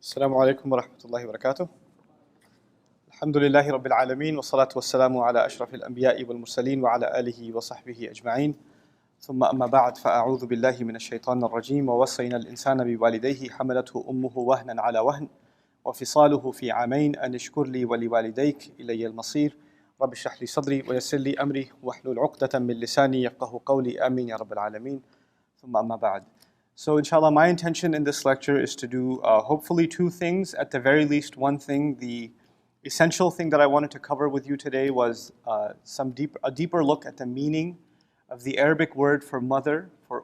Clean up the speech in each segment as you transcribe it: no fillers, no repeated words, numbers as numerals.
السلام عليكم ورحمة الله وبركاته. الحمد لله رب العالمين والصلاة والسلام على أشرف الأنبياء والمرسلين وعلى آله وصحبه أجمعين. ثم أما بعد فأعوذ بالله من الشيطان الرجيم. ووصينا الإنسان بوالديه حملته أمه وهنا على وهن وفصاله في عامين أن اشكر لي ولوالديك إلي المصير. رب اشرح لي صدري ويسر لي أمري واحلل عقدة من لساني يفقهوا قولي آمين يا رب العالمين. ثم أما بعد. So inshallah, my intention in this lecture is to do hopefully two things. At the very least, one thing. The essential thing that I wanted to cover with you today was a deeper look at the meaning of the Arabic word for mother, for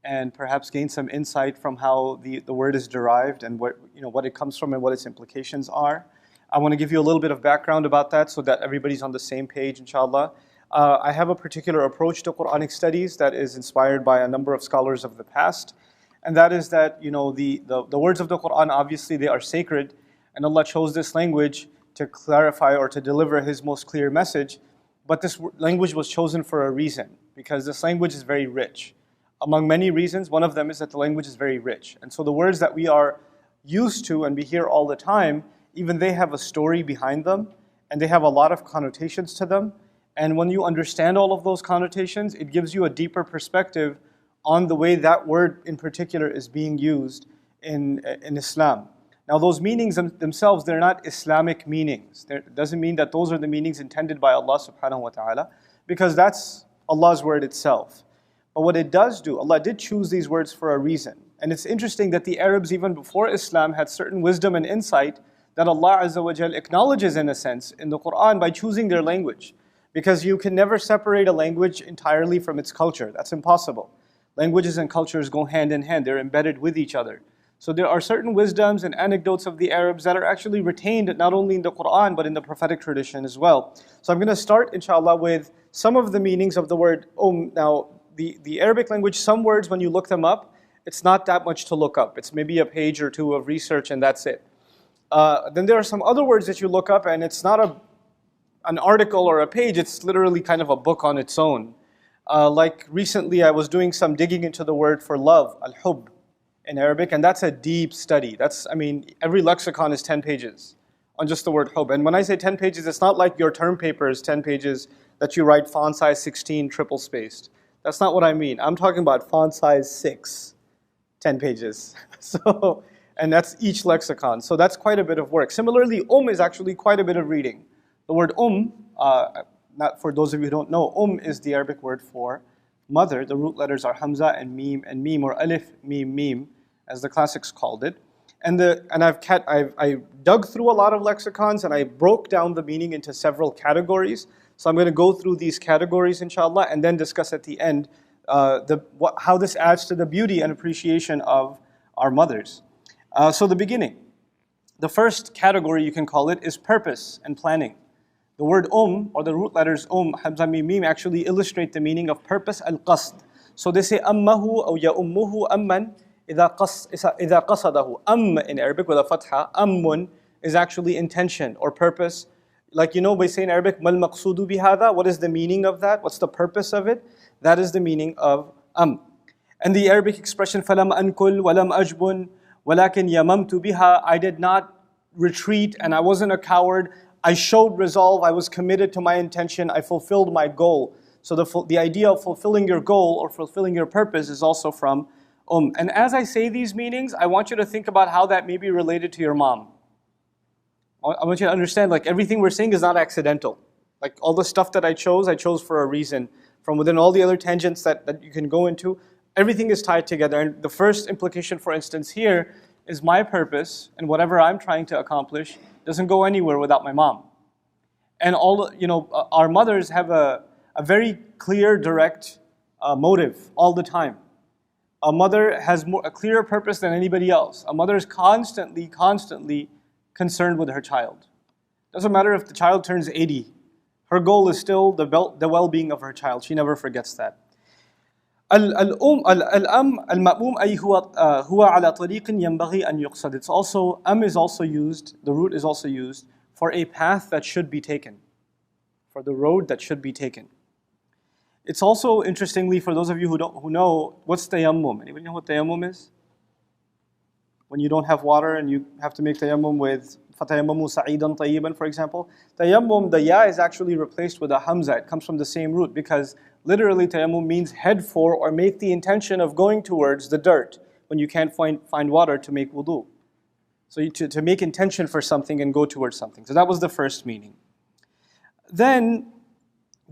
and perhaps gain some insight from how the word is derived and what it comes from and what its implications are. I want to give you a little bit of background about that so that everybody's on the same page, inshallah. I have a particular approach to Quranic studies that is inspired by a number of scholars of the past, and that is that the words of the Quran, obviously they are sacred, and Allah chose this language to clarify or to deliver His most clear message. But this language was chosen for a reason, because this language is very rich. Among many reasons, one of them is that the language is very rich, and so the words that we are used to and we hear all the time, even they have a story behind them, and they have a lot of connotations to them. And when you understand all of those connotations, it gives you a deeper perspective on the way that word in particular is being used in Islam. Now those meanings themselves, they're not Islamic meanings. It doesn't mean that those are the meanings intended by Allah subhanahu wa ta'ala, because that's Allah's word itself. But what it does do, Allah did choose these words for a reason. And it's interesting that the Arabs, even before Islam, had certain wisdom and insight that Allah Azza wa Jal acknowledges in a sense in the Quran by choosing their language. Because you can never separate a language entirely from its culture. That's impossible. Languages and cultures go hand in hand. They're embedded with each other. So there are certain wisdoms and anecdotes of the Arabs that are actually retained not only in the Quran but in the prophetic tradition as well. So I'm going to start, inshallah, with some of the meanings of the word Now, the Arabic language, some words when you look them up, it's not that much to look up. It's maybe a page or two of research and that's it. Then there are some other words that you look up and it's not an article or a page, it's literally kind of a book on its own. Like recently I was doing some digging into the word for love, al-hub in Arabic, and that's a deep study. Every lexicon is 10 pages on just the word hub. And when I say 10 pages, it's not like your term paper is 10 pages that you write font size 16 triple spaced. That's not what I mean. I'm talking about font size 6, 10 pages. And that's each lexicon. So that's quite a bit of work. Similarly, is actually quite a bit of reading. The word not for those of you who don't know, is the Arabic word for mother. The root letters are Hamza and Mim, or Alif, Mim, as the classics called it. I dug through a lot of lexicons and I broke down the meaning into several categories. So I'm going to go through these categories, inshallah, and then discuss at the end how this adds to the beauty and appreciation of our mothers. So the beginning. The first category, you can call it, is purpose and planning. The word or the root letters Hamza, Mim, actually illustrate the meaning of purpose, al-qasd. So they say ammahu or ya'ummuhu amman idha qasadahu. In Arabic with a fatha, ammun is actually intention or purpose. Like we say in Arabic, mal maqsudu bihada, what is the meaning of that? What's the purpose of it? That is the meaning of And the Arabic expression falam ankul walam ajbun walakin yamamtu biha, I did not retreat and I wasn't a coward. I showed resolve, I was committed to my intention, I fulfilled my goal. So the idea of fulfilling your goal or fulfilling your purpose is also from And as I say these meanings, I want you to think about how that may be related to your mom. I want you to understand, everything we're saying is not accidental. All the stuff that I chose for a reason. From within all the other tangents that you can go into, everything is tied together. And the first implication, for instance, here is my purpose and whatever I'm trying to accomplish doesn't go anywhere without my mom. And our mothers have a very clear, direct motive all the time. A mother has a clearer purpose than anybody else. A mother is constantly concerned with her child. Doesn't matter if the child turns 80. Her goal is still the well-being of her child. She never forgets that. المأموم أي هو على طريق ينبغي أن يقصد. It's also, is also used, the root is also used for a path that should be taken, for the road that should be taken. It's also, interestingly, for those of you who know, what's tayammum? Anybody know what tayammum is? when you don't have water and you have to make tayammum with فَتَيَمَّمُوا سَعِيدًا طَيِّبًا, for example. Tayammum, the ya is actually replaced with a hamza. It comes from the same root because literally tayammum means head for or make the intention of going towards the dirt when you can't find water to make wudu. So to make intention for something and go towards something. So that was the first meaning. Then,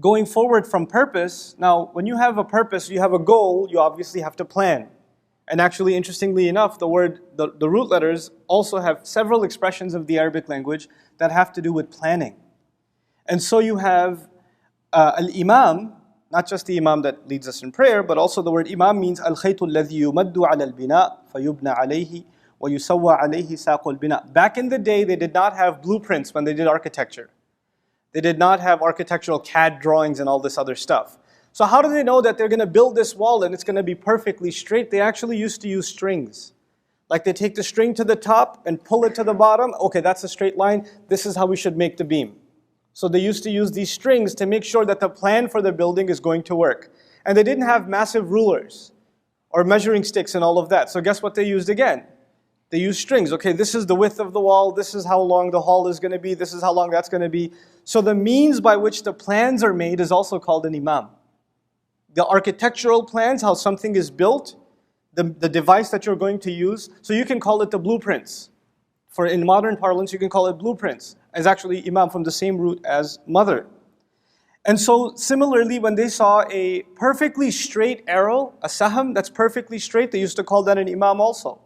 going forward from purpose, now when you have a purpose, you have a goal, you obviously have to plan. And actually, interestingly enough, the root letters also have several expressions of the Arabic language that have to do with planning. And so you have al-imam, not just the imam that leads us in prayer, but also the word imam means al-khaytu alladhi yumaddu ala al-bina fayubna alayhi wa yusawwa alayhi saqu al-bina. Back in the day, they did not have blueprints when they did architecture. They did not have architectural CAD drawings and all this other stuff. So how do they know that they're going to build this wall and it's going to be perfectly straight? They actually used to use strings. Like they take the string to the top and pull it to the bottom. Okay, that's a straight line. This is how we should make the beam. So they used to use these strings to make sure that the plan for the building is going to work. And they didn't have massive rulers or measuring sticks and all of that. So guess what they used again? They used strings. Okay, this is the width of the wall. This is how long the hall is going to be. This is how long that's going to be. So the means by which the plans are made is also called an imam. The architectural plans, how something is built, the device that you're going to use. So you can call it the blueprints. For in modern parlance, you can call it blueprints. As actually imam from the same root as mother. And so similarly, when they saw a perfectly straight arrow, a saham that's perfectly straight, they used to call that an imam also.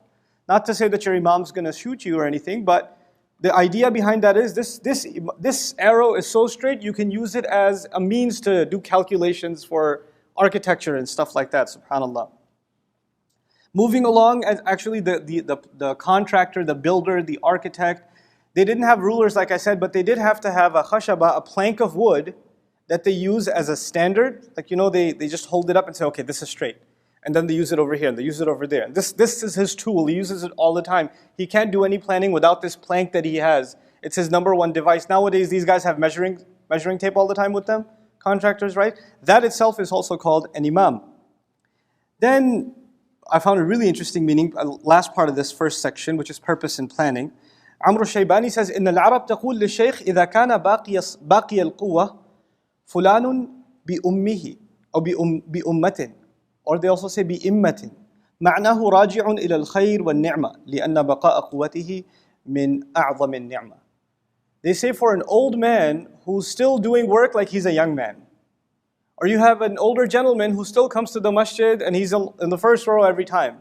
Not to say that your imam's going to shoot you or anything, but the idea behind that is this arrow is so straight, you can use it as a means to do calculations for architecture and stuff like that, subhanAllah. Moving along, as actually the contractor, the builder, the architect, they didn't have rulers like I said, but they did have to have a khashaba, a plank of wood that they use as a standard. Like, they just hold it up and say, okay, this is straight. And then they use it over here, and they use it over there. And this is his tool, he uses it all the time. He can't do any planning without this plank that he has. It's his number one device. Nowadays, these guys have measuring tape all the time with them, contractors, right? That itself is also called an imam. Then, I found a really interesting meaning, last part of this first section, which is purpose and planning. Amr al-Shaybani says, إن العرب تقول للشيخ إذا كان باقي القوة فلان بأمه أو بأمة. Or they also say بإمة. معناه راجع إلى الخير والنعمة لأن بقاء قوته من أعظم النعمة. They say for an old man who's still doing work like he's a young man. Or you have an older gentleman who still comes to the masjid and he's in the first row every time.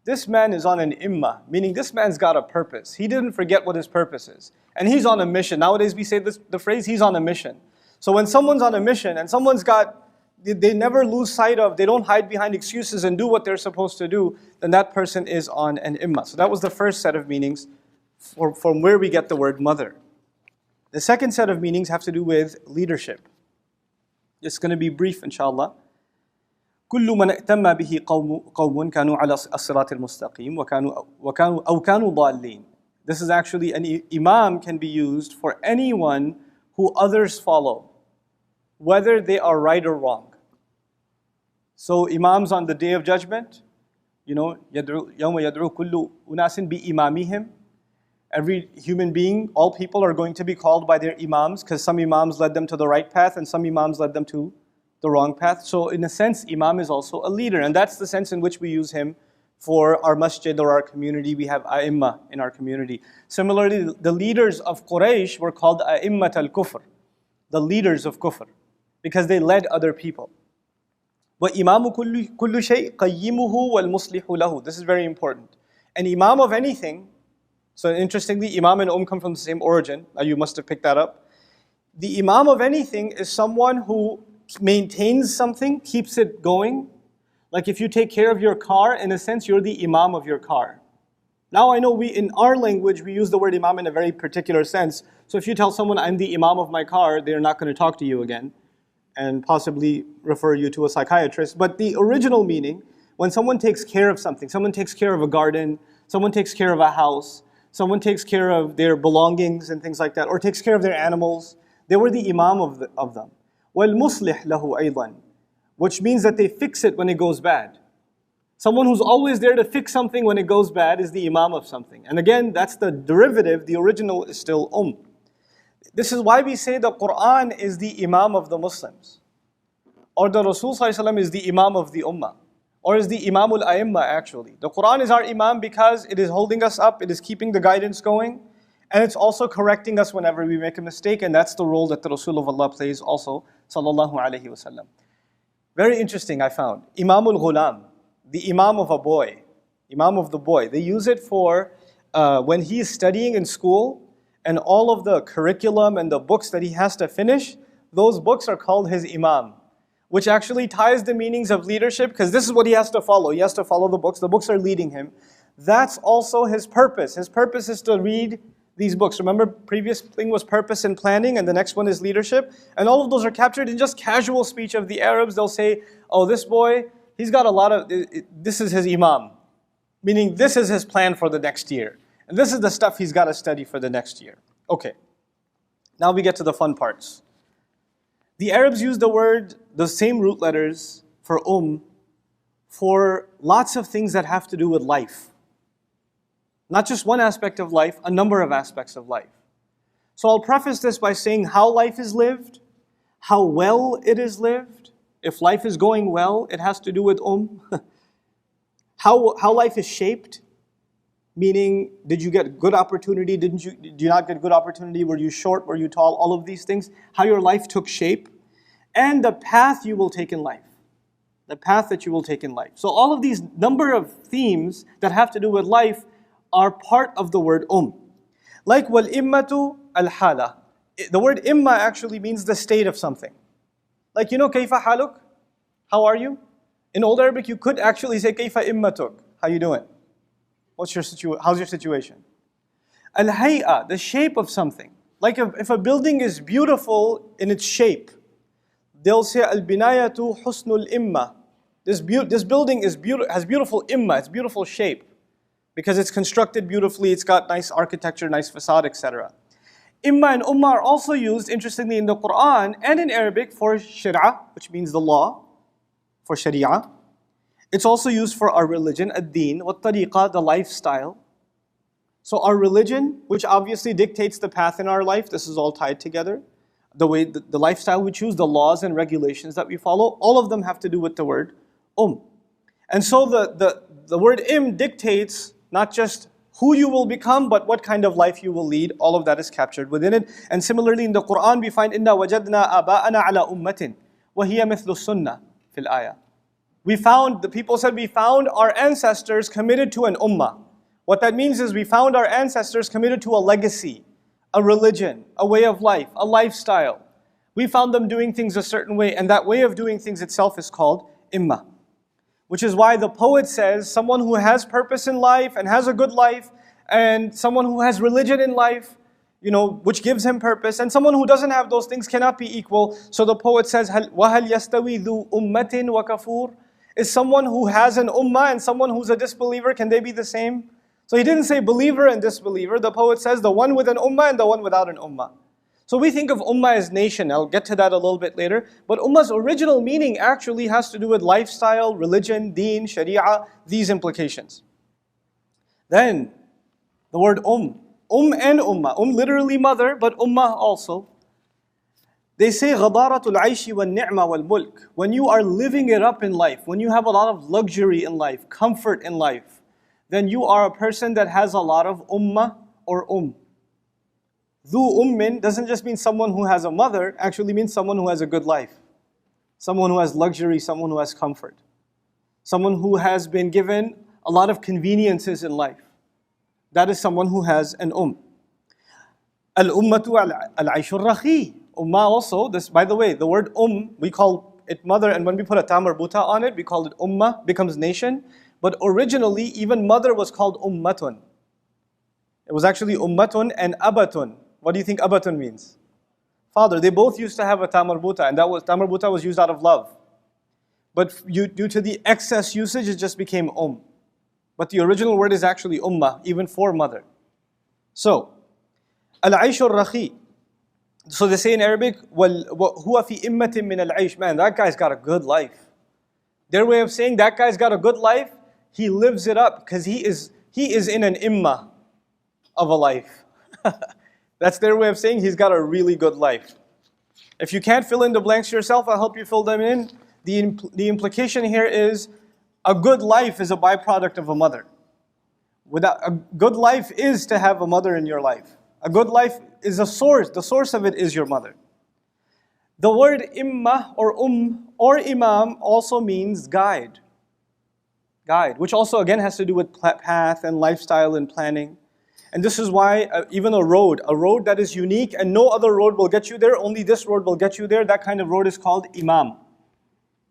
This man is on an imma, meaning this man's got a purpose. He didn't forget what his purpose is. And he's on a mission. Nowadays we say the phrase, he's on a mission. So when someone's on a mission and they never lose sight of, they don't hide behind excuses and do what they're supposed to do, then that person is on an imma. So that was the first set of meanings from where we get the word mother. The second set of meanings have to do with leadership. It's going to be brief, inshallah. كل من ائتم به قوم كانوا على الصراط المستقيم أو كانوا ضالين. This is actually, an imam can be used for anyone who others follow, whether they are right or wrong. So imams on the Day of Judgment, يوم يدعو كل أناس بإمامهم. Every human being, all people are going to be called by their imams, because some imams led them to the right path and some imams led them to the wrong path. So in a sense, imam is also a leader, and that's the sense in which we use him for our masjid or our community. We have a'imma in our community. Similarly, the leaders of Quraysh were called a'immat al-kufr, the leaders of kufr, because they led other people. وَإِمَامُ كُلُّ شَيْءٍ قَيِّمُهُ وَالْمُصْلِحُ لَهُ. This is very important. An imam of anything, so interestingly, imam and come from the same origin. You must have picked that up. The imam of anything is someone who maintains something, keeps it going. Like if you take care of your car, in a sense, you're the imam of your car. Now I know in our language, we use the word imam in a very particular sense. So if you tell someone, I'm the imam of my car, they're not going to talk to you again and possibly refer you to a psychiatrist. But the original meaning, when someone takes care of something, someone takes care of a garden, someone takes care of a house, someone takes care of their belongings and things like that, or takes care of their animals, they were the imam of them. وَالْمُصْلِحْ لَهُ أَيْضًا, which means that they fix it when it goes bad. Someone who's always there to fix something when it goes bad is the imam of something. And again, that's the derivative. The original is still This is why we say the Quran is the imam of the Muslims. Or the Rasul ﷺ is the imam of the ummah. Or is the imamul a'imma actually. The Quran is our imam because it is holding us up, it is keeping the guidance going, and it's also correcting us whenever we make a mistake, and that's the role that the Rasul of Allah plays also, sallallahu alaihi wasallam. Very interesting, I found. Imamul Ghulam, the imam of a boy, imam of the boy. They use it for when he is studying in school, and all of the curriculum and the books that he has to finish, those books are called his imam, which actually ties the meanings of leadership, because this is what he has to follow. He has to follow the books are leading him. That's also his purpose. His purpose is to read these books. Remember, previous thing was purpose and planning, and the next one is leadership. And all of those are captured in just casual speech of the Arabs. They'll say, oh, this boy, he's got a lot of, this is his imam. Meaning this is his plan for the next year. And this is the stuff he's got to study for the next year. Okay, now we get to the fun parts. The Arabs use the same root letters for for lots of things that have to do with life. Not just one aspect of life, a number of aspects of life. So I'll preface this by saying how life is lived, how well it is lived. If life is going well, it has to do with how life is shaped, meaning did you get good opportunity, did you not get good opportunity, were you short, were you tall, all of these things, how your life took shape, and the path you will take in life. The path that you will take in life. So all of these number of themes that have to do with life are part of the word Like wal immatu al hala. The word imma actually means the state of something. Like kayfa haluk? How are you? In Old Arabic you could actually say kayfa immatuk. How you doing? How's your situation? Al hay'a, the shape of something. Like if a building is beautiful in its shape, they'll say al binayatu husnul imma. This building has beautiful imma, it's beautiful shape. Because it's constructed beautifully, it's got nice architecture, nice facade, etc. Imma and ummah are also used, interestingly, in the Quran and in Arabic for shari'ah, which means the law, for sharia. It's also used for our religion, ad-din, wa tariqa, the lifestyle. So our religion, which obviously dictates the path in our life, this is all tied together. The way, the lifestyle we choose, the laws and regulations that we follow, all of them have to do with the word And so the word dictates not just who you will become, but what kind of life you will lead. All of that is captured within it. And similarly in the Quran we find إِنَّا وَجَدْنَا آبَاءَنَا عَلَى أُمَّةٍ وَهِيَ مِثْلُ السُنَّةِ فِي الْآيَةِ. The people said we found our ancestors committed to an ummah. What that means is we found our ancestors committed to a legacy, a religion, a way of life, a lifestyle. We found them doing things a certain way, and that way of doing things itself is called imma. Which is why the poet says, someone who has purpose in life and has a good life, and someone who has religion in life, which gives him purpose, and someone who doesn't have those things cannot be equal. So the poet says, وَهَلْ يَسْتَوِي ذُو أُمَّةٍ وَكَفُورٍ. Is someone who has an ummah and someone who's a disbeliever, can they be the same? So he didn't say believer and disbeliever. The poet says the one with an ummah and the one without an ummah. So we think of ummah as nation. I'll get to that a little bit later. But ummah's original meaning actually has to do with lifestyle, religion, deen, sharia, these implications. Then, the word and ummah. Literally mother, but ummah also. They say غَضَارَةُ الْعَيْشِ وَالنِّعْمَ وَالْمُلْكِ. When you are living it up in life, when you have a lot of luxury in life, comfort in life, then you are a person that has a lot of ummah or Dhu ummin doesn't just mean someone who has a mother, actually means someone who has a good life. Someone who has luxury, someone who has comfort. Someone who has been given a lot of conveniences in life. That is someone who has an Al-ummatu al-aishur rakhi. Ummah also, this, by the way, the word we call it mother, and when we put a ta marbuta on it, we call it ummah, becomes nation. But originally, even mother was called ummatun. It was actually ummatun and abatun. What do you think abatun means? Father. They both used to have a ta marbuta, and ta marbuta was used out of love. But due to the excess usage, it just became But the original word is actually ummah, even for mother. So, al-aishur rakhi. So they say in Arabic, huwa fi immatin min al-aish. Man, that guy's got a good life. Their way of saying that guy's got a good life, He lives it up because he is in an imma of a life. That's their way of saying he's got a really good life. If you can't fill in the blanks yourself, I'll help you fill them in. The implication here is a good life is a byproduct of a mother. A good life is to have a mother in your life. A good life is a source. The source of it is your mother. The word imma or imam also means guide. Guide, which also again has to do with path and lifestyle and planning. And this is why even a road that is unique and no other road will get you there, only this road will get you there, that kind of road is called imam.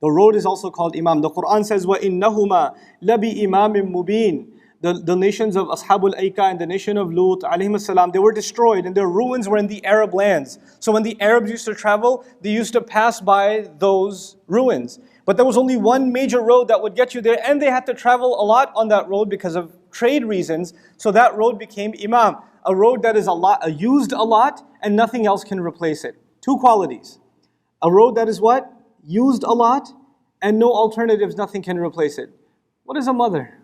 The road is also called imam. The Quran says, وَإِنَّهُمَا لَبِإِمَامٍ مُبِينٍ. The nations of Ashabul Aika and the nation of Lut, alayhim salam, they were destroyed and their ruins were in the Arab lands. So when the Arabs used to travel, they used to pass by those ruins. But there was only one major road that would get you there, and they had to travel a lot on that road because of trade reasons. So that road became imam, a road that is used a lot and nothing else can replace it. Two qualities. A road that is what? Used a lot and no alternatives, nothing can replace it. What is a mother?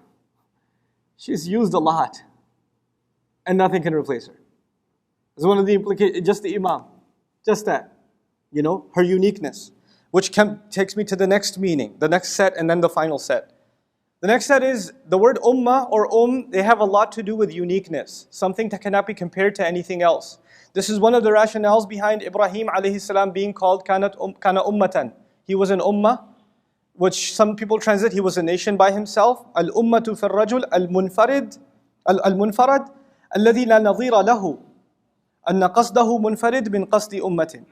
She's used a lot and nothing can replace her. It's one of the implications, just the imam. Just that. Her uniqueness. Which takes me to the next meaning, the next set and then the final set. The next set is the word ummah or they have a lot to do with uniqueness, something that cannot be compared to anything else. This is one of the rationales behind Ibrahim alayhi salam being called kana ummatan. He was an ummah, which some people translate, he was a nation by himself. Al-ummatu fil rajul al-munfarad alladhi la nadhira lahu. Anna qasdahu munfarid min qasdi ummatin.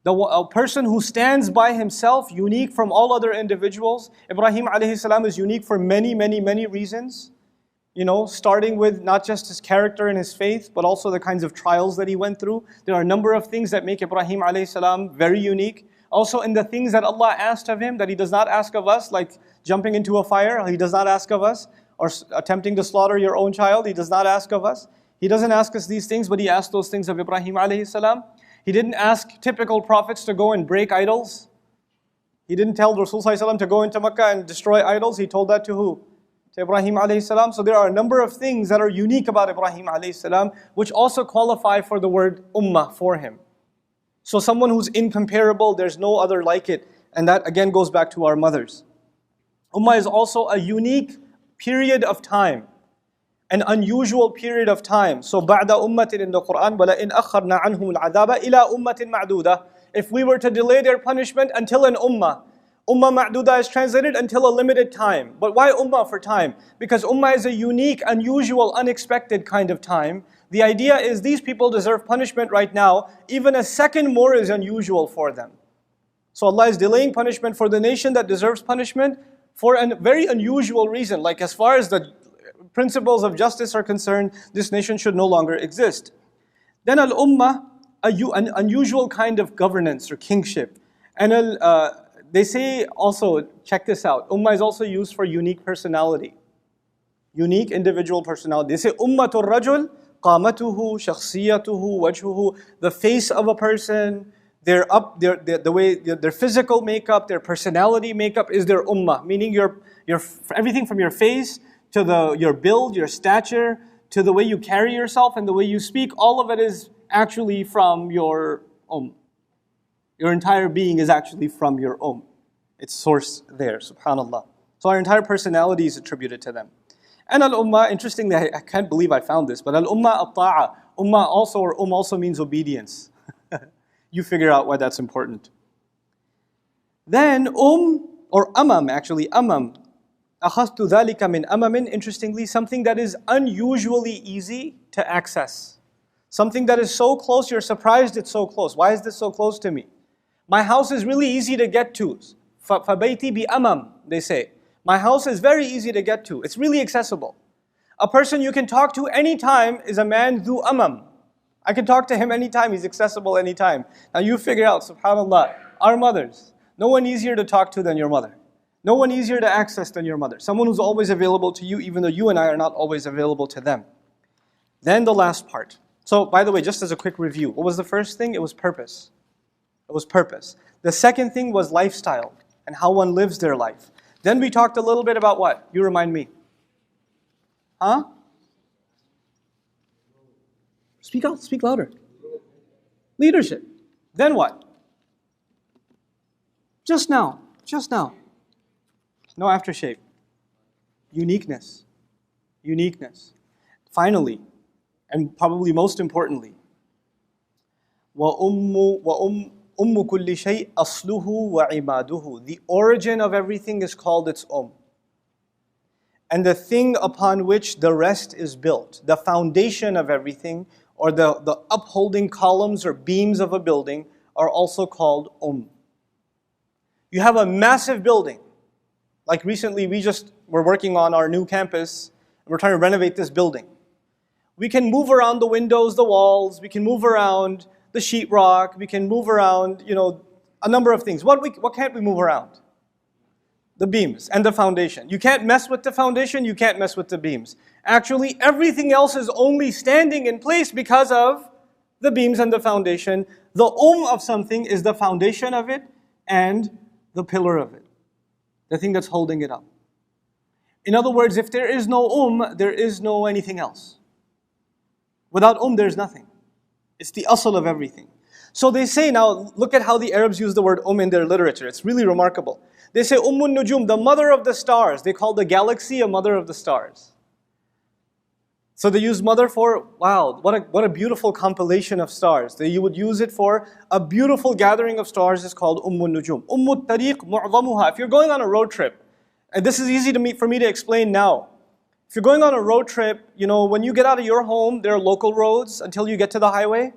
A person who stands by himself, unique from all other individuals. Ibrahim alayhi salam is unique for many, many, many reasons. Starting with not just his character and his faith, but also the kinds of trials that he went through. There are a number of things that make Ibrahim alayhi salam very unique. Also in the things that Allah asked of him that He does not ask of us, like jumping into a fire, He does not ask of us, or attempting to slaughter your own child, He does not ask of us. He doesn't ask us these things, but He asked those things of Ibrahim alayhi salam. He didn't ask typical prophets to go and break idols. He didn't tell Rasul sallallahu alaihi wasallam to go into Makkah and destroy idols. He told that to who? To Ibrahim alayhi salam. So there are a number of things that are unique about Ibrahim alayhi salam, which also qualify for the word ummah for him. So someone who's incomparable, there's no other like it. And that again goes back to our mothers. Ummah is also a unique period of time. An unusual period of time. So بَعْدَ أُمَّةٍ in the Quran, وَلَئِنْ أَخَّرْنَا عَنْهُمُ الْعَذَابَ إِلَىٰ أُمَّةٍ مَعْدُودَةٍ. If we were to delay their punishment until an ummah. Ummah ma'duda is translated until a limited time. But why ummah for time? Because ummah is a unique, unusual, unexpected kind of time. The idea is these people deserve punishment right now. Even a second more is unusual for them. So Allah is delaying punishment for the nation that deserves punishment for a very unusual reason. Like as far as the principles of justice are concerned, this nation should no longer exist. Then al-ummah, an unusual kind of governance or kingship. And they say also, check this out, ummah is also used for unique personality. Unique individual personality. They say ummatul rajul, qamatuhu, shakhsiyatuhu, wajhuhu, the face of a person, their physical makeup, their personality makeup is their ummah. Meaning your everything from your face to your build, your stature, to the way you carry yourself and the way you speak, all of it is actually from your Your entire being is actually from your It's source there, subhanallah. So our entire personality is attributed to them. And al-ummah, interestingly, I can't believe I found this, but al-ummah at-ta'a. Ummah also, or also means obedience. You figure out why that's important. Then or amam, actually, amam. أَخَذْتُ ذَلِكَ مِنْ أَمَمٍ. Interestingly, something that is unusually easy to access. Something that is so close, you're surprised it's so close. Why is this so close to me? My house is really easy to get to. فَبَيْتِي بِأَمَمٍ, they say. My house is very easy to get to. It's really accessible. A person you can talk to anytime is a man dhu amam. I can talk to him anytime, he's accessible anytime. Now you figure out, subhanallah, our mothers, no one easier to talk to than your mother. No one easier to access than your mother. Someone who's always available to you, even though you and I are not always available to them. Then the last part. So, by the way, just as a quick review, what was the first thing? It was purpose. It was purpose. The second thing was lifestyle and how one lives their life. Then we talked a little bit about what? You remind me. Huh? Speak out, speak louder. Leadership. Then what? Just now. No aftershave. Uniqueness. Finally, and probably most importantly, وَأُمُّ كُلِّ شَيْءٍ أَصْلُهُ وَعِمَادُهُ. The origin of everything is called its and the thing upon which the rest is built, the foundation of everything, or the upholding columns or beams of a building, are also called You have a massive building. Like recently, we're working on our new campus, and we're trying to renovate this building. We can move around the windows, the walls, we can move around the sheetrock, we can move around, a number of things. What can't we move around? The beams and the foundation. You can't mess with the foundation, you can't mess with the beams. Actually, everything else is only standing in place because of the beams and the foundation. The of something is the foundation of it and the pillar of it. The thing that's holding it up. In other words, if there is no there is no anything else. Without there's nothing. It's the asl of everything. So they say now, look at how the Arabs use the word in their literature. It's really remarkable. They say Nujum, the mother of the stars. They call the galaxy a mother of the stars. So they use mother for, wow, what a beautiful compilation of stars. You would use it for a beautiful gathering of stars is called Nujum. Tariq mu'zamuha. If you're going on a road trip, and this is easy for me to explain now. If you're going on a road trip, when you get out of your home, there are local roads until you get to the highway.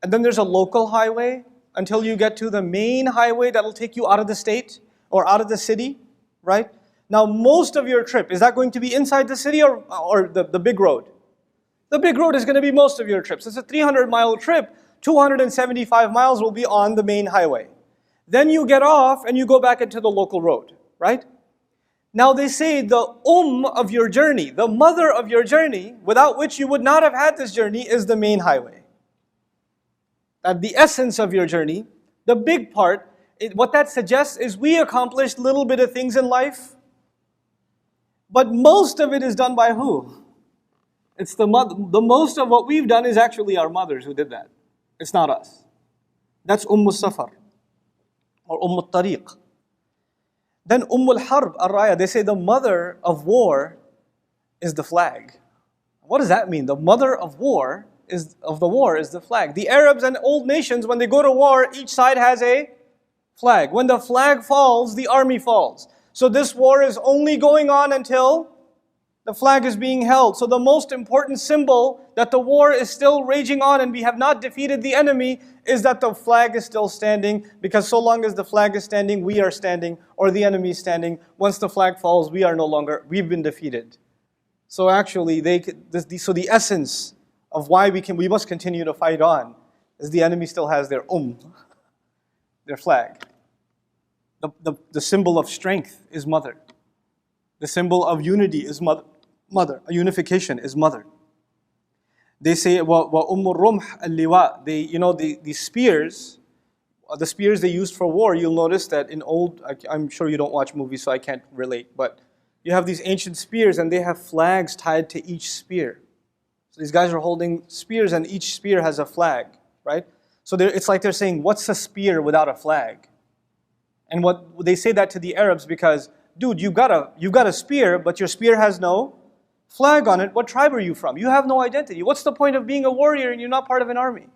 And then there's a local highway until you get to the main highway that'll take you out of the state or out of the city, right? Now, most of your trip, is that going to be inside the city or the big road? The big road is going to be most of your trips. It's a 300-mile trip. 275 miles will be on the main highway. Then you get off and you go back into the local road, right? Now they say the of your journey, the mother of your journey, without which you would not have had this journey, is the main highway. That the essence of your journey, the big part, what that suggests is we accomplished little bit of things in life, but most of it is done by who? It's the most of what we've done is actually our mothers who did that. It's not us. That's Safar or Tariq. Then Harb Ar-Raya, they say the mother of war is the flag. What does that mean? The mother of the war is the flag. The Arabs and old nations, when they go to war, each side has a flag. When the flag falls, the army falls. So this war is only going on until the flag is being held. So the most important symbol that the war is still raging on and we have not defeated the enemy is that the flag is still standing, because so long as the flag is standing, we are standing, or the enemy is standing. Once the flag falls, we've been defeated. So actually, so the essence of why we must continue to fight on is the enemy still has their their flag. The symbol of strength is mother. The symbol of unity is mother. A unification is mother. They say wa rumh al-liwa. The spears, the spears they used for war. You'll notice that in I'm sure you don't watch movies, so I can't relate. But you have these ancient spears, and they have flags tied to each spear. So these guys are holding spears, and each spear has a flag, right? So it's like they're saying, "What's a spear without a flag?" And what they say that to the Arabs because, dude, you've got a spear, but your spear has no flag on it. What tribe are you from? You have no identity. What's the point of being a warrior and you're not part of an army?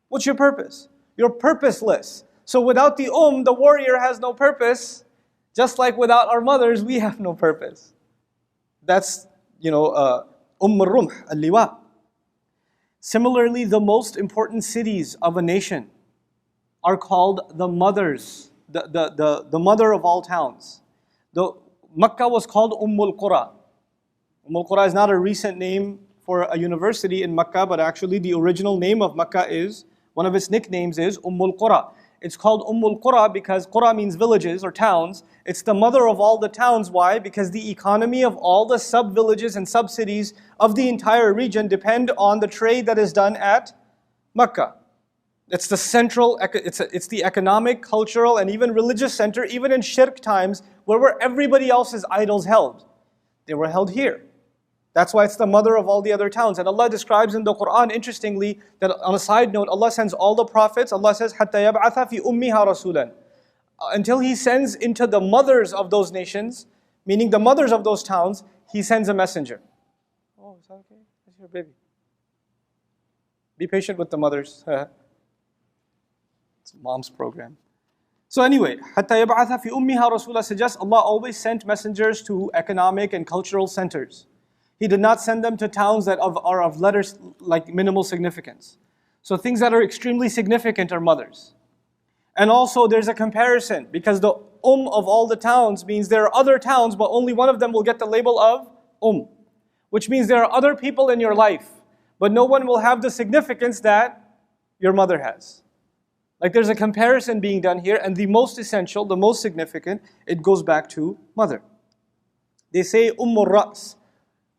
What's your purpose? You're purposeless. So without the the warrior has no purpose. Just like without our mothers, we have no purpose. That's, al-rumh, al-liwa. Similarly, the most important cities of a nation are called the mothers, the mother of all towns. Makkah was called Qura. Qura is not a recent name for a university in Makkah, but actually the original name of Makkah one of its nicknames is Qura. It's called Qura because Qura means villages or towns. It's the mother of all the towns. Why? Because the economy of all the sub-villages and sub-cities of the entire region depend on the trade that is done at Makkah. It's the central, it's the economic, cultural, and even religious center, even in shirk times, where everybody else's idols held. They were held here. That's why it's the mother of all the other towns. And Allah describes in the Quran, interestingly, that on a side note, Allah sends all the prophets, Allah says, حَتَّى يَبْعَثَ فِي أُمِّهَا رَسُولًا, until He sends into the mothers of those nations, meaning the mothers of those towns, He sends a messenger. Oh, is that okay? That's your baby. Be patient with the mothers. It's mom's program. So anyway, حَتَّى يَبْعَثَ فِي أُمِّهَا رَسُولًا suggests Allah always sent messengers to economic and cultural centers. He did not send them to towns that are of letters like minimal significance. So things that are extremely significant are mothers. And also there's a comparison, because the of all the towns means there are other towns, but only one of them will get the label of which means there are other people in your life, but no one will have the significance that your mother has. Like there's a comparison being done here, and the most essential, the most significant, it goes back to mother. They say Ras.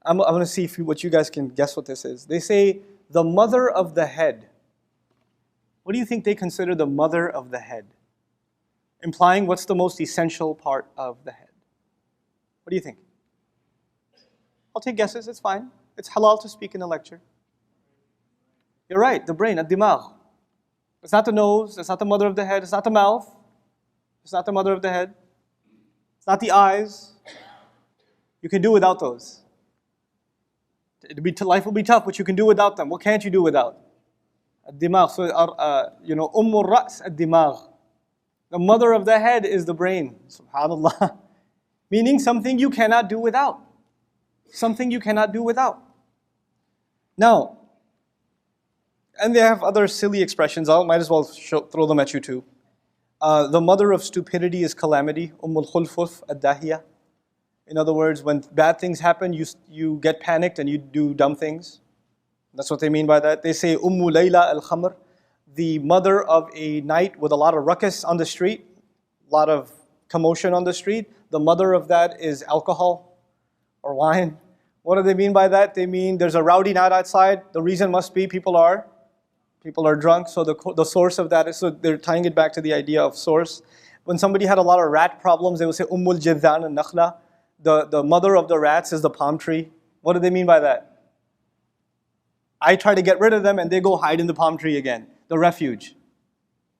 I'm going to see what you guys can guess what this is. They say the mother of the head. What do you think they consider the mother of the head? Implying what's the most essential part of the head? What do you think? I'll take guesses, it's fine. It's halal to speak in a lecture. You're right, the brain, ad-dimagh. It's not the nose, it's not the mother of the head, it's not the mouth, it's not the mother of the head, it's not the eyes. You can do without those. Life will be tough, but you can do without them. What can't you do without? Ad-dimagh. So, Ras ad-dimagh. The mother of the head is the brain. Subhanallah. Meaning something you cannot do without. Something you cannot do without. Now, and they have other silly expressions. I might as well throw them at you too. The mother of stupidity is calamity. Khulfuf ad-dahiya. In other words, when bad things happen, you get panicked and you do dumb things. That's what they mean by that. They say Layla al-Khamr, the mother of a night with a lot of ruckus on the street, a lot of commotion on the street. The mother of that is alcohol or wine. What do they mean by that? They mean there's a rowdy night outside. The reason must be people are drunk. So the source of that is, so they're tying it back to the idea of source. When somebody had a lot of rat problems, they would say Jidhan al-Nakhla. The mother of the rats is the palm tree. What do they mean by that? I try to get rid of them and they go hide in the palm tree again, the refuge.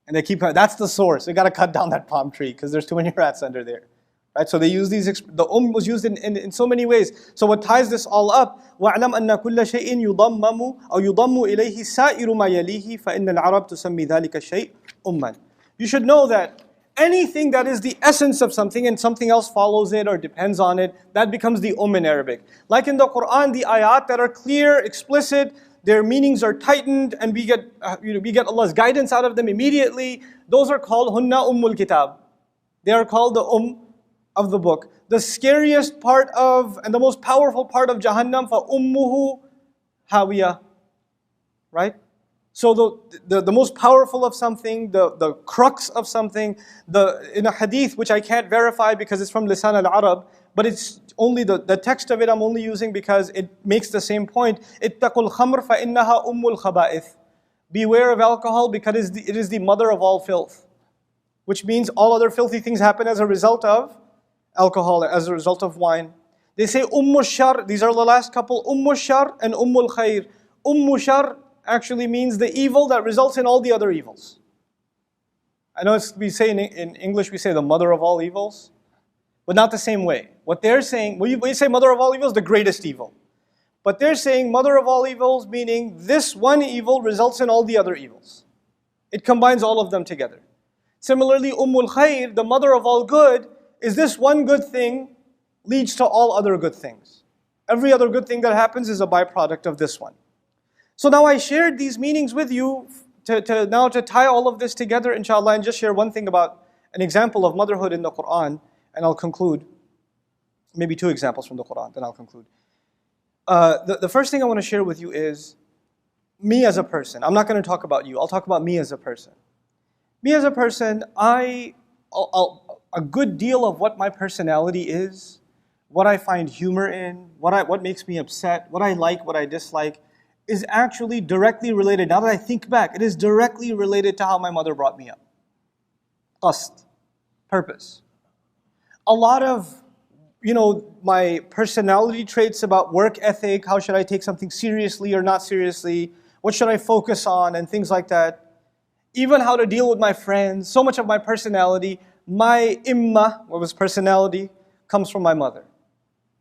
And they keep, that's the source. We got to cut down that palm tree because there's too many rats under there. Right? So they use these, the was used in so many ways. So what ties this all up, وَاعْلَمْ أَنَّ كُلَّ شَيْءٍ يُضَمَّمُ أو يُضَمُّ إِلَيْهِ سَائِرُ مَا يَلِيهِ فَإِنَّ الْعَرَبْ تُسَمِّي ذَلِكَ الشَّيْء أُمًّا. You should know that anything that is the essence of something and something else follows it or depends on it, that becomes the in Arabic. Like in the Quran, the ayat that are clear, explicit, their meanings are tightened, and we get Allah's guidance out of them immediately. Those are called hunna ummul kitab. They are called the of the book. The scariest part of and the most powerful part of Jahannam, fa ummuhu hawiya. Right? So the most powerful of something, the crux of something, in a hadith which I can't verify because it's from Lisan al-Arab, but it's only the text of it I'm only using because it makes the same point. Ittaqul khamr fa innaha ummul khaba'ith. Beware of alcohol because it is the mother of all filth. Which means all other filthy things happen as a result of alcohol, as a result of wine. They say ummul shar, these are the last couple, ummul shar and ummul khair. Ummul shar actually means the evil that results in all the other evils. I know we say in English, we say the mother of all evils, but not the same way. What they're saying, when you say mother of all evils, the greatest evil. But they're saying mother of all evils, meaning this one evil results in all the other evils. It combines all of them together. Similarly, Ummul Khair, the mother of all good, is this one good thing leads to all other good things. Every other good thing that happens is a byproduct of this one. So now I shared these meanings with you to tie all of this together, inshallah, and just share one thing about an example of motherhood in the Quran, and I'll conclude. Maybe two examples from the Quran, then I'll conclude. The first thing I want to share with you is me as a person. I'm not going to talk about you. I'll talk about me as a person. Me as a person, a good deal of what my personality is, what I find humor in, what makes me upset, what I like, what I dislike, is actually directly related. Now that I think back, it is directly related to how my mother brought me up. Qasd, purpose. A lot of, my personality traits about work ethic, how should I take something seriously or not seriously, what should I focus on, and things like that. Even how to deal with my friends, so much of my personality, my what was personality, comes from my mother.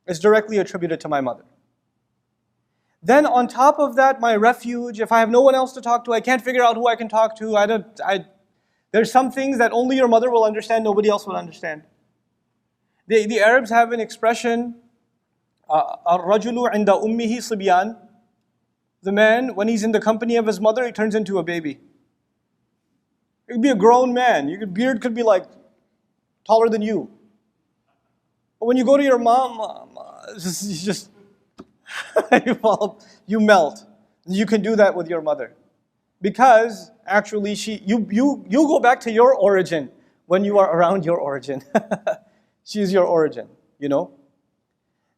It's directly attributed to my mother. Then on top of that, my refuge, if I have no one else to talk to, I can't figure out who I can talk to, there's some things that only your mother will understand, nobody else will understand. The Arabs have an expression, الرجل عند أمه صبيان. The man, when he's in the company of his mother, he turns into a baby. It could be a grown man. Your beard could be like taller than you. But when you go to your mom, you melt. You can do that with your mother. Because actually you go back to your origin when you are around your origin. She is your origin,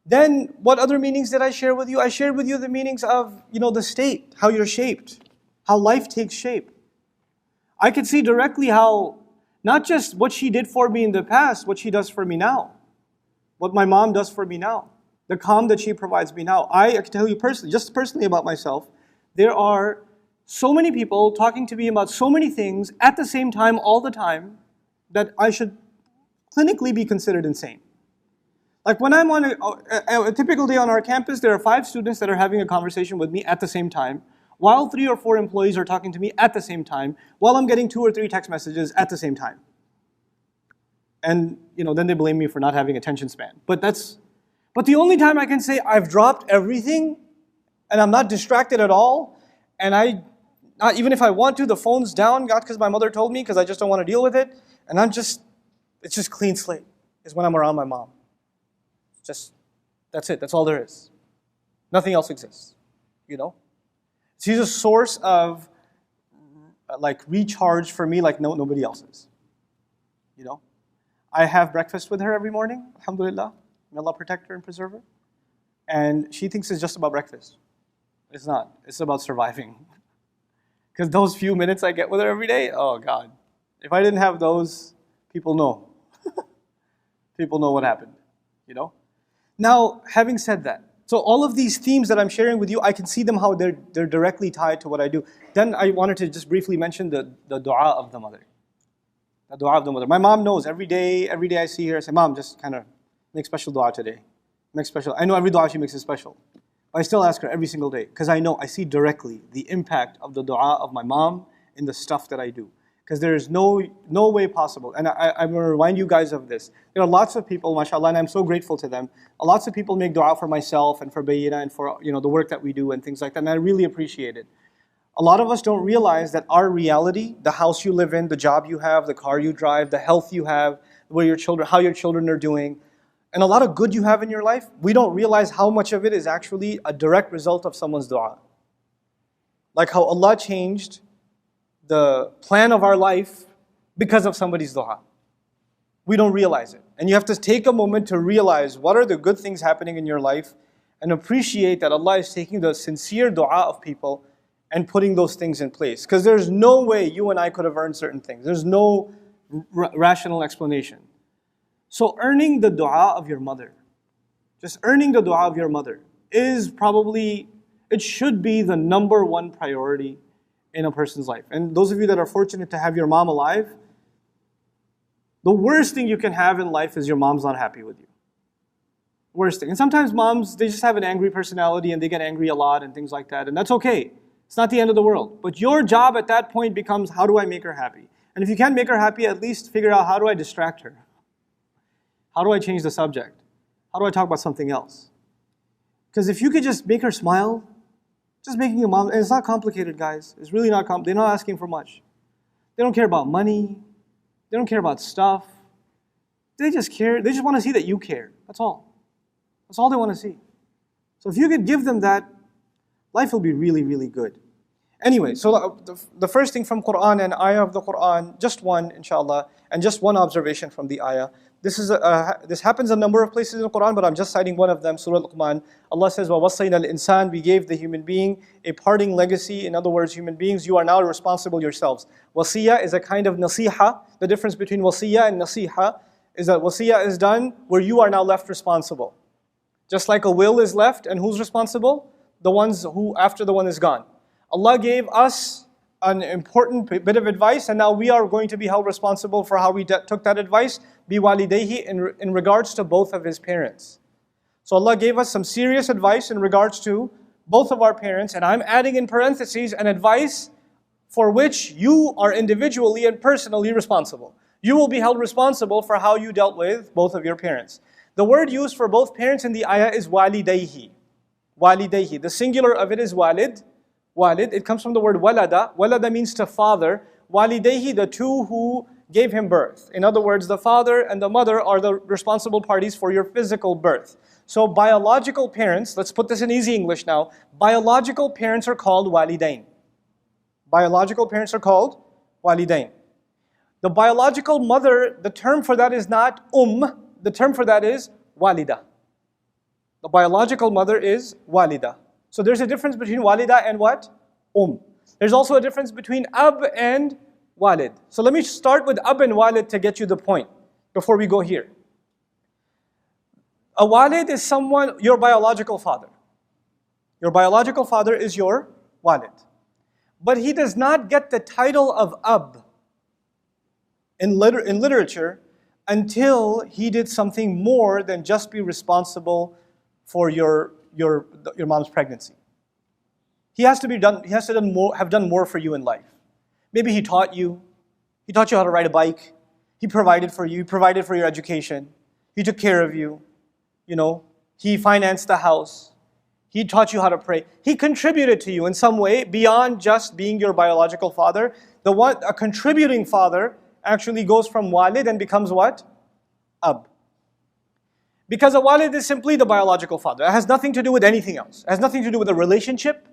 Then what other meanings did I share with you? I shared with you the meanings of, the state, how you're shaped, how life takes shape. I could see directly how, not just what she did for me in the past, what she does for me now. What my mom does for me now. The calm that she provides me now. I can tell you personally about myself, there are so many people talking to me about so many things at the same time, all the time, that I should clinically be considered insane. Like when I'm on a typical day on our campus, there are 5 students that are having a conversation with me at the same time, while 3 or 4 employees are talking to me at the same time, while I'm getting 2 or 3 text messages at the same time. And then they blame me for not having attention span. But the only time I can say I've dropped everything and I'm not distracted at all, and not even if I want to, the phone's down, not because my mother told me, because I just don't want to deal with it, and it's just clean slate, is when I'm around my mom. That's it, that's all there is. Nothing else exists, She's a source of recharge for me like nobody else is, I have breakfast with her every morning, alhamdulillah, may Allah protect her and preserve her, and she thinks it's just about breakfast. It's not, it's about surviving. Because those few minutes I get with her every day, oh God, if I didn't have those, people know. People know what happened, Now, having said that, so all of these themes that I'm sharing with you, I can see them how they're directly tied to what I do. Then I wanted to just briefly mention the dua of the mother. The dua of the mother. My mom knows every day I see her, I say, Mom, just kind of make special dua today. Make special. I know every dua she makes is special. But I still ask her every single day because I see directly the impact of the dua of my mom in the stuff that I do. Because there is no way possible. And I'm going to remind you guys of this. There are lots of people, mashallah, and I'm so grateful to them. Lots of people make dua for myself and for Bayyina and for the work that we do and things like that. And I really appreciate it. A lot of us don't realize that our reality, the house you live in, the job you have, the car you drive, the health you have, how your children are doing, and a lot of good you have in your life, we don't realize how much of it is actually a direct result of someone's dua. Like how Allah changed the plan of our life because of somebody's dua. We don't realize it. And you have to take a moment to realize what are the good things happening in your life and appreciate that Allah is taking the sincere dua of people and putting those things in place. Because there's no way you and I could have earned certain things. There's no rational explanation. So earning the dua of your mother, just earning the dua of your mother is probably, it should be the number one priority in a person's life. And those of you that are fortunate to have your mom alive, the worst thing you can have in life is your mom's not happy with you. Worst thing. And sometimes moms, they just have an angry personality and they get angry a lot and things like that. And that's okay. It's not the end of the world. But your job at that point becomes, how do I make her happy? And if you can't make her happy, at least figure out, how do I distract her? How do I change the subject? How do I talk about something else? Because if you could just make her smile, just making a mom, and it's not complicated, guys. It's really not complicated. They're not asking for much. They don't care about money. They don't care about stuff. They just care. They just want to see that you care. That's all. That's all they want to see. So if you could give them that, life will be really, really good. Anyway, so the first thing from Quran and ayah of the Quran, just one, inshallah, and just one observation from the ayah. This happens a number of places in the Quran, but I'm just citing one of them, Surah Luqman. Allah says, وَوَصَّيْنَا الْإِنسَانِ We gave the human being a parting legacy. In other words, human beings, you are now responsible yourselves. Wasiyah is a kind of nasiha. The difference between wasiyah and nasiha is that wasiyah is done where you are now left responsible. Just like a will is left, and who's responsible? The ones who, after the one is gone. Allah gave us an important bit of advice, and now we are going to be held responsible for how we took that advice, biwalidayhi, in regards to both of his parents. So Allah gave us some serious advice in regards to both of our parents, and I'm adding in parentheses an advice for which you are individually and personally responsible. You will be held responsible for how you dealt with both of your parents. The word used for both parents in the ayah is walidayhi. Walidayhi. The singular of it is walid. Walid, it comes from the word walada. Walada means to father. Walidayhi, the two who gave him birth. In other words, the father and the mother are the responsible parties for your physical birth. So biological parents, let's put this in easy English now. Biological parents are called walidain. Biological parents are called walidain. The biological mother, the term for that is not the term for that is walida. The biological mother is walida. So there's a difference between walida and what? There's also a difference between ab and walid. So let me start with ab and walid to get you the point before we go here. A walid is someone, your biological father. Your biological father is your walid. But he does not get the title of ab in literature until he did something more than just be responsible for your mom's pregnancy. He has to have done more for you in life. Maybe he taught you how to ride a bike. He provided for you, he provided for your education. He took care of you. He financed the house. He taught you how to pray. He contributed to you in some way beyond just being your biological father. A contributing father actually goes from walid and becomes what? Ab. Because a walid is simply the biological father. It has nothing to do with anything else. It has nothing to do with a relationship.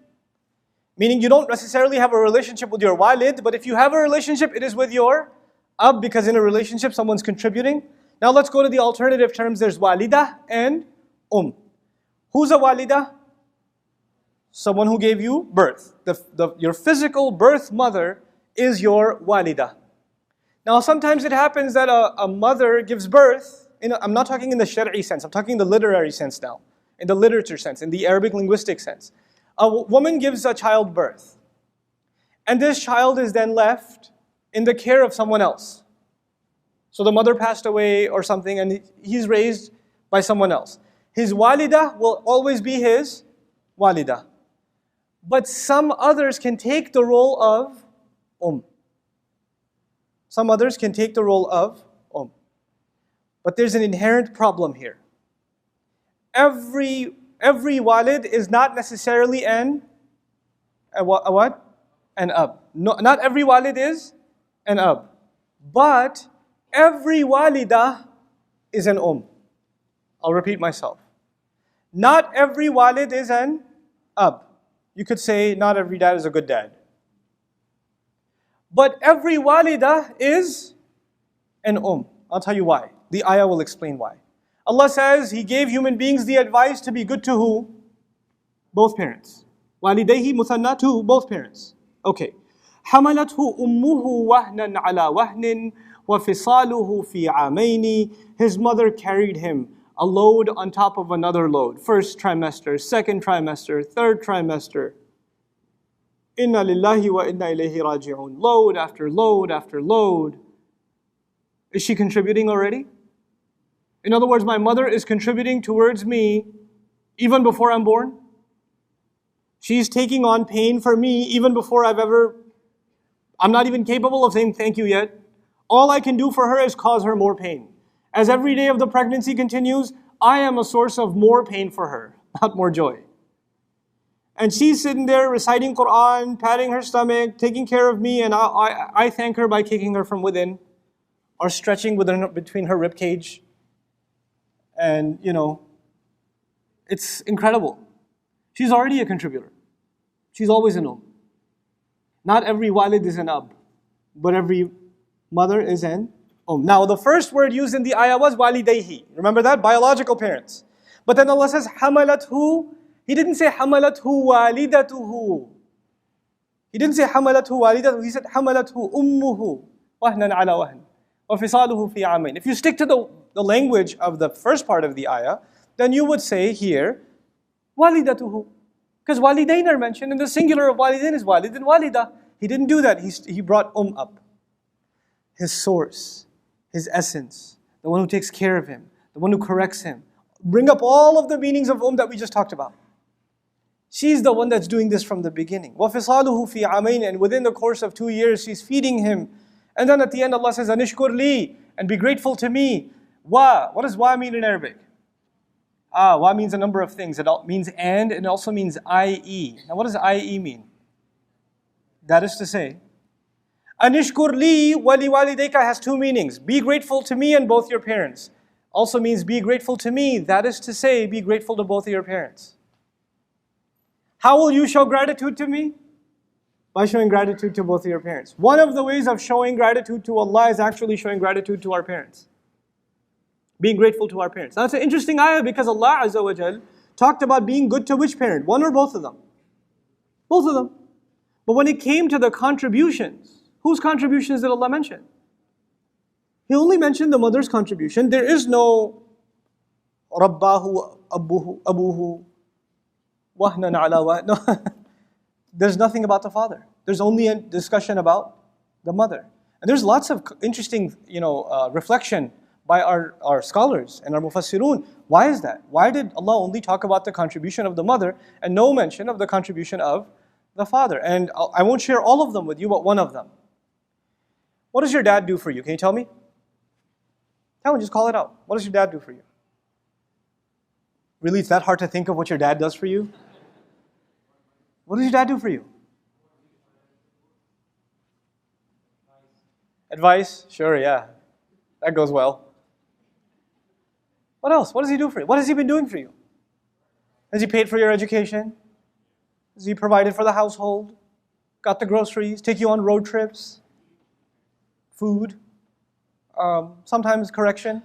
Meaning you don't necessarily have a relationship with your walid, but if you have a relationship, it is with your ab, because in a relationship someone's contributing. Now let's go to the alternative terms. There's walida and Who's a walida? Someone who gave you birth. Your physical birth mother is your walida. Now sometimes it happens that a mother gives birth, I'm not talking in the shari'i sense, I'm talking in the literary sense now, in the literature sense, in the Arabic linguistic sense. A woman gives a child birth, and this child is then left in the care of someone else. So the mother passed away or something, and he's raised by someone else. His walida will always be his walida. But some others can take the role of Some others can take the role of But there's an inherent problem here. Every walid is not necessarily a what? An ab. No, not every walid is an ab. But every walida is an I'll repeat myself. Not every walid is an ab. You could say not every dad is a good dad. But every walida is an I'll tell you why. The ayah will explain why. Allah says He gave human beings the advice to be good to who? Both parents. Walidayhi muthanna, to both parents. Okay. حَمَلَتْهُ أُمُّهُ وَهْنًا عَلَى وَهْنٍ وَفِصَالُهُ فِي عَامَيْنِ His mother carried him, a load on top of another load. First trimester, second trimester, third trimester. Inna lillahi wa inna ilayhi raji'un. Load after load after load. Is she contributing already? In other words, my mother is contributing towards me even before I'm born. She's taking on pain for me even before I'm not even capable of saying thank you yet. All I can do for her is cause her more pain. As every day of the pregnancy continues, I am a source of more pain for her, not more joy. And she's sitting there reciting Quran, patting her stomach, taking care of me, and I thank her by kicking her from within or stretching between her ribcage. And, it's incredible. She's already a contributor. She's always an Not every walid is an ab, but every mother is an Now the first word used in the ayah was walidayhi. Remember that? Biological parents. But then Allah says hamalathu. He didn't say hamalathu walidatuhu. He didn't say hamalathu walidatuhu. He said hamalathu ummuhu wahnan ala wahn wa fisaluhu fi amain. If you stick to the language of the first part of the ayah, then you would say here walidatuhu. Because walidain are mentioned, and the singular of walidain is walid and walida. He didn't do that. He brought up. His source, his essence, the one who takes care of him, the one who corrects him. Bring up all of the meanings of that we just talked about. She's the one that's doing this from the beginning. وَفِصَالُهُ فِي عَامَيْنِ. And within the course of 2 years, she's feeding him. And then at the end, Allah says, أَنِشْكُرْ لِي. And be grateful to me. Wa. What does wa mean in Arabic? Wa means a number of things. It means and it also means i.e. Now what does i.e. mean? That is to say, Anishkur li wali walidayka has two meanings. Be grateful to me and both your parents. Also means be grateful to me. That is to say, be grateful to both of your parents. How will you show gratitude to me? By showing gratitude to both of your parents. One of the ways of showing gratitude to Allah is actually showing gratitude to our parents. Being grateful to our parents. Now it's an interesting ayah because Allah Azza wa Jal talked about being good to which parent? One or both of them? Both of them. But when it came to the contributions, whose contributions did Allah mention? He only mentioned the mother's contribution. There is no Rabbahu, Abuhu, Wahnan ala wahn. No. There's nothing about the father. There's only a discussion about the mother. And there's lots of interesting, reflection by our scholars and our mufassirun. Why is that? Why did Allah only talk about the contribution of the mother and no mention of the contribution of the father? And I won't share all of them with you, but one of them. What does your dad do for you? Can you tell me? Tell me, just call it out. What does your dad do for you? Really, it's that hard to think of what your dad does for you? What does your dad do for you? Advice? Sure, yeah. That goes well. What else? What does he do for you? What has he been doing for you? Has he paid for your education? Has he provided for the household? Got the groceries? Take you on road trips? Food? Sometimes correction?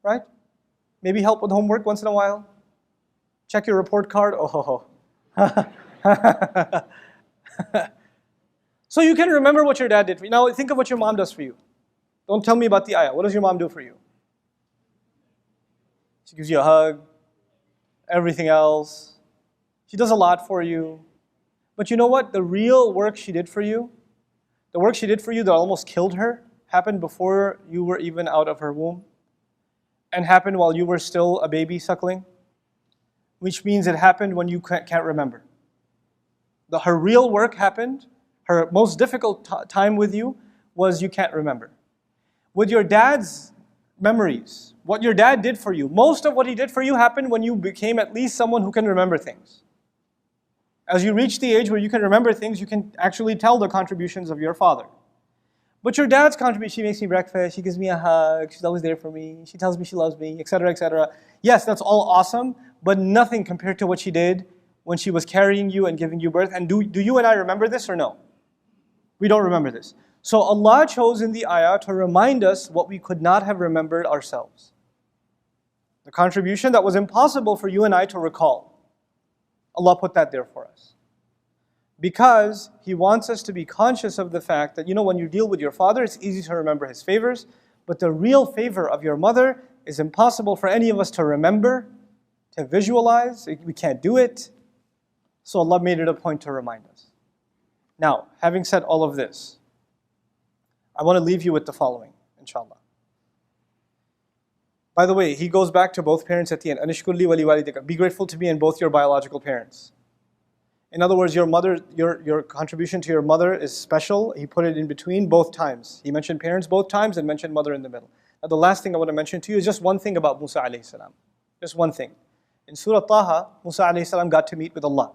Right? Maybe help with homework once in a while? Check your report card? Oh. So you can remember what your dad did for you. Now think of what your mom does for you. Don't tell me about the ayah. What does your mom do for you? She gives you a hug, everything else. She does a lot for you. But you know what? The real work she did for you, the work she did for you that almost killed her, happened before you were even out of her womb and happened while you were still a baby suckling, which means it happened when you can't remember. Her real work happened, her most difficult time with you was you can't remember. With your dad's memories, what your dad did for you, most of what he did for you happened when you became at least someone who can remember things. As you reach the age where you can remember things, you can actually tell the contributions of your father. But your dad's contribution, she makes me breakfast, she gives me a hug, she's always there for me, she tells me she loves me, etc., etc. Yes, that's all awesome, but nothing compared to what she did when she was carrying you and giving you birth. And do you and I remember this or no? We don't remember this. So Allah chose in the ayah to remind us what we could not have remembered ourselves. The contribution that was impossible for you and I to recall. Allah put that there for us. Because He wants us to be conscious of the fact that, when you deal with your father, it's easy to remember his favors, but the real favor of your mother is impossible for any of us to remember, to visualize. We can't do it. So Allah made it a point to remind us. Now, having said all of this, I want to leave you with the following, inshallah. By the way, he goes back to both parents at the end. Anishkur li wali walidayka. Be grateful to me and both your biological parents. In other words, your mother, your contribution to your mother is special. He put it in between both times. He mentioned parents both times and mentioned mother in the middle. Now the last thing I want to mention to you is just one thing about Musa alayhi salam. Just one thing. In Surah Taha, Musa alayhi salam got to meet with Allah.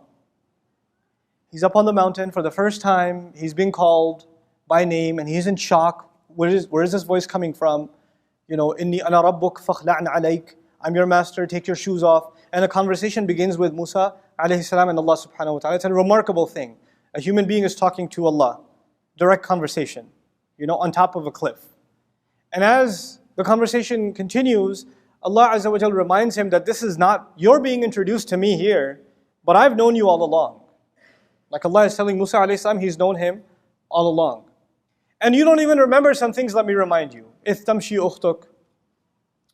He's up on the mountain for the first time. He's being called by name and he's in shock. Where is this voice coming from? Inni ana rabbuk fakhla'na alayk. I'm your master, take your shoes off. And a conversation begins with Musa alayhi salam and Allah subhanahu wa ta'ala. It's a remarkable thing. A human being is talking to Allah. Direct conversation, on top of a cliff. And as the conversation continues, Allah Azza wa Jal reminds him that this is not, you're being introduced to me here, but I've known you all along. Like Allah is telling Musa alayhi salam, He's known him all along. And you don't even remember some things, let me remind you. إِذْ تَمْشِي أُخْتُكَ,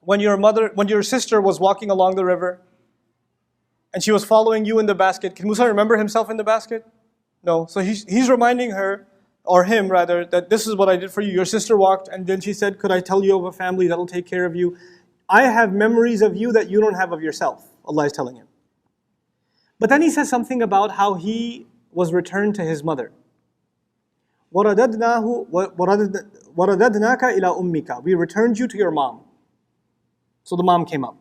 when your sister was walking along the river, and she was following you in the basket. Can Musa remember himself in the basket? No. So he's reminding her, or him rather, that this is what I did for you. Your sister walked, and then she said, could I tell you of a family that'll take care of you? I have memories of you that you don't have of yourself, Allah is telling him. But then he says something about how he was returned to his mother. وَرَدَدْنَاكَ إِلَىٰ أُمِّكَ. We returned you to your mom. So the mom came up.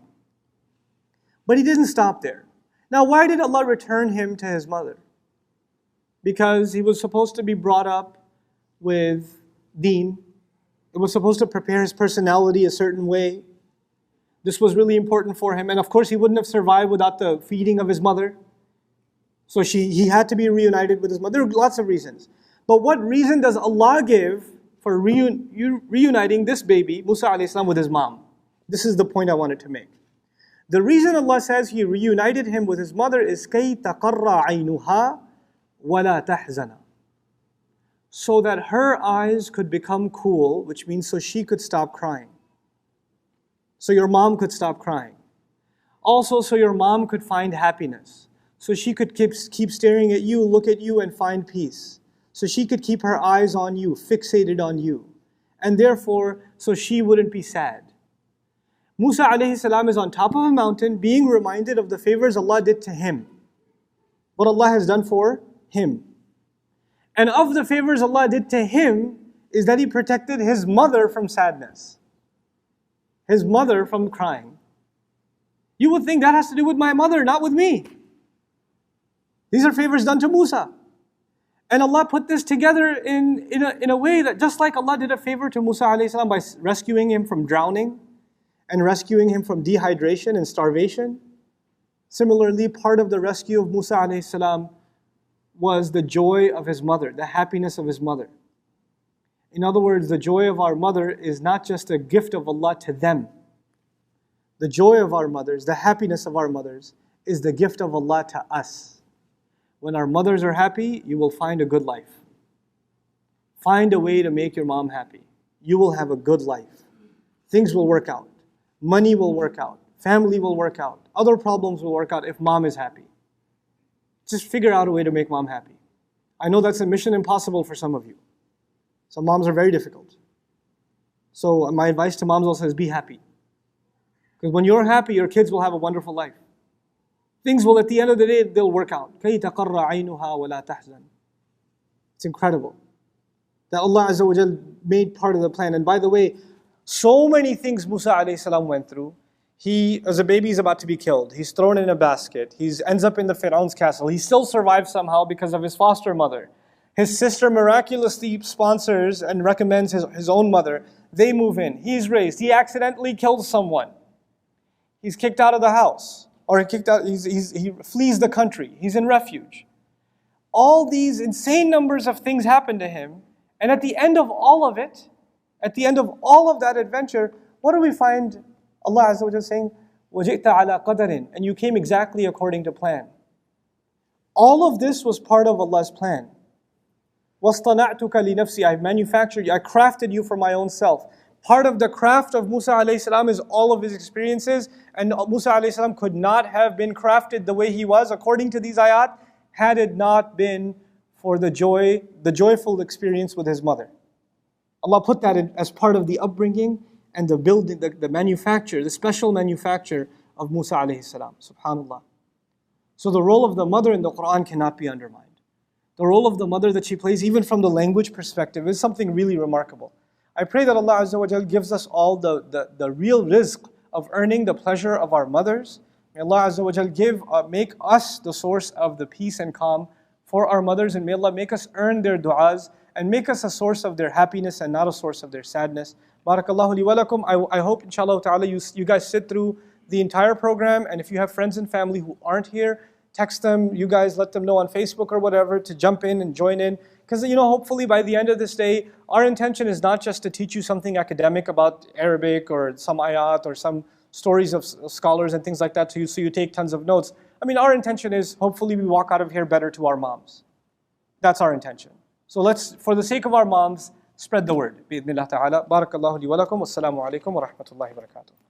But he didn't stop there. Now why did Allah return him to his mother? Because he was supposed to be brought up with deen. It was supposed to prepare his personality a certain way. This was really important for him. And of course he wouldn't have survived without the feeding of his mother. So he had to be reunited with his mother. There are lots of reasons. But what reason does Allah give for reuniting this baby, Musa alayhi salam, with his mom? This is the point I wanted to make. The reason Allah says He reunited him with his mother is كَيْ تَقَرَّ عَيْنُهَا وَلَا تَحْزَنَ, so that her eyes could become cool, which means so she could stop crying. So your mom could stop crying. Also, so your mom could find happiness. So she could keep staring at you, look at you and find peace. So she could keep her eyes on you, fixated on you. And therefore, so she wouldn't be sad. Musa alayhi salam is on top of a mountain being reminded of the favors Allah did to him. What Allah has done for him. And of the favors Allah did to him is that He protected his mother from sadness. His mother from crying. You would think that has to do with my mother, not with me. These are favors done to Musa. And Allah put this together in a way that just like Allah did a favor to Musa alayhi salam by rescuing him from drowning, and rescuing him from dehydration and starvation. Similarly, part of the rescue of Musa alayhi salam was the joy of his mother, the happiness of his mother. In other words, the joy of our mother is not just a gift of Allah to them. The joy of our mothers, the happiness of our mothers, is the gift of Allah to us. When our mothers are happy, you will find a good life. Find a way to make your mom happy. You will have a good life. Things will work out. Money will work out. Family will work out. Other problems will work out if mom is happy. Just figure out a way to make mom happy. I know that's a mission impossible for some of you. Some moms are very difficult. So my advice to moms also is be happy. Because when you're happy, your kids will have a wonderful life. Things will, at the end of the day, they'll work out. كَيْ تَقَرَّ عَيْنُهَا وَلَا تَحْزَنَ. It's incredible that Allah Azza wa Jal made part of the plan. And by the way, so many things Musa alayhi salam went through. He, as a baby, is about to be killed. He's thrown in a basket. He ends up in the Fir'aun's castle. He still survives somehow because of his foster mother. His sister miraculously sponsors and recommends his own mother. They move in. He's raised. He accidentally kills someone. He's kicked out of the house. Or he flees the country. He's in refuge. All these insane numbers of things happen to him. And at the end of all of it, at the end of all of that adventure, what do we find Allah Azza wa Jalla saying? وَجِئْتَ عَلَىٰ قَدَرٍ. And you came exactly according to plan. All of this was part of Allah's plan. وَاصْطَنَعْتُكَ لِنَفْسِي. I manufactured you, I crafted you for my own self. Part of the craft of Musa alayhi salam is all of his experiences, and Musa alayhi salam could not have been crafted the way he was, according to these ayat, had it not been for the joyful experience with his mother. Allah put that in as part of the upbringing and the building, the manufacture, the special manufacture of Musa alayhi salam. Subhanallah. So the role of the mother in the Quran cannot be undermined. The role of the mother that she plays, even from the language perspective, is something really remarkable. I pray that Allah Azza wa Jal gives us all the real rizq of earning the pleasure of our mothers. May Allah Azza wa Jal make us the source of the peace and calm for our mothers, and may Allah make us earn their du'as and make us a source of their happiness and not a source of their sadness. Barakallahu li wa lakum. I hope inshallah ta'ala you guys sit through the entire program, and if you have friends and family who aren't here, text them, you guys let them know on Facebook or whatever to jump in and join in. Because, hopefully by the end of this day, our intention is not just to teach you something academic about Arabic or some ayat or some stories of scholars and things like that so you take tons of notes. I mean, our intention is hopefully we walk out of here better to our moms. That's our intention. So let's, for the sake of our moms, spread the word. بإذن الله تعالى. بارك الله لي ولكم والسلام عليكم ورحمة الله وبركاته.